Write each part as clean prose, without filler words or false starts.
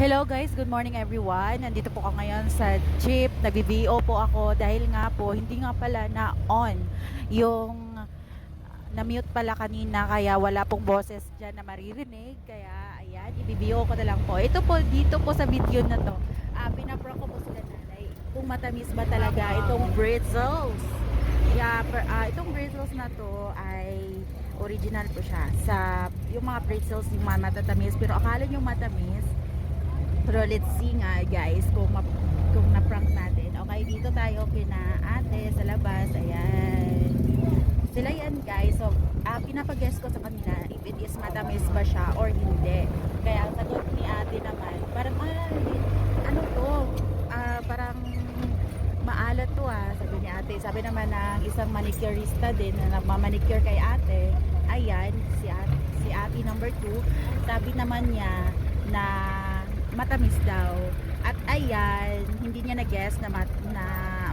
Hello guys, good morning everyone. Nandito po ako ngayon sa jeep. Nag-VO po ako dahil nga po hindi nga pala na on yung na-mute pala kanina kaya wala pong boses dyan na maririnig. Kaya ayan, i-VO ko na lang po. Ito po dito po sa video na to. Pinaprank ko po sila nanay kung matamis ba talaga itong bretzels. Itong bretzels na to ay original po siya. Yung mga pretzels yung mga matatamis pero akala nyo matamis. Pero let's see nga guys kung na-prank natin. Okay, dito tayo kina ate sa labas. Ayan. Sila yan guys. So, pinapag-guess ko sa kanila if it is matamis ba siya or hindi. Kaya ang sagot ni ate naman, parang ano to? Parang maalat to sabi ni ate. Sabi naman ng isang manicurista din na nagmamanicure kay ate. Ayan, si ate number 2. Sabi naman niya na matamis daw. At ayan, hindi niya na-guess na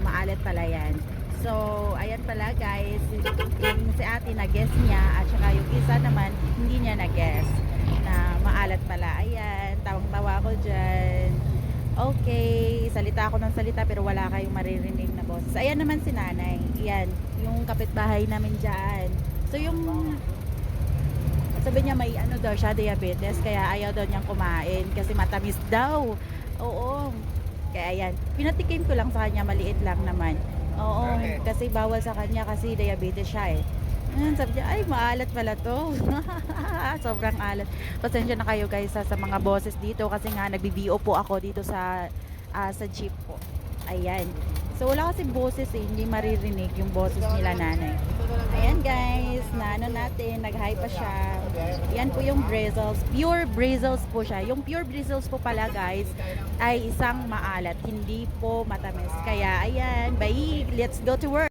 maalat pala yan. So, ayan pala guys, yung si ate na-guess niya at saka yung isa naman hindi niya na-guess na maalat pala. Ayan, tawang-tawa ko dyan. Okay, salita ako ng salita pero wala kayong maririnig na boses. Ayan naman si nanay. Ayan, yung kapitbahay namin dyan. So, yung sabi niya may ano daw siya, diabetes, kaya ayaw daw niyang kumain kasi matamis daw. Oo. Kaya ayan, pinatikim ko lang sa kanya, maliit lang naman. Oo, kasi bawal sa kanya kasi diabetes siya eh. Sabi niya, ay maalat pala to. Sobrang alat. Pasensya na kayo guys sa mga boses dito kasi nga nagbi-VO po ako dito sa jeep po. Ayan. So wala kasi boses eh, hindi maririnig yung boses nila nanay. Ayan guys, na ano natin, nag-high pa siya. Yan po yung bretzels. Pure bretzels po siya. Yung pure bretzels po pala guys, ay isang maalat, hindi po matamis. Kaya ayan, bye! Let's go to work!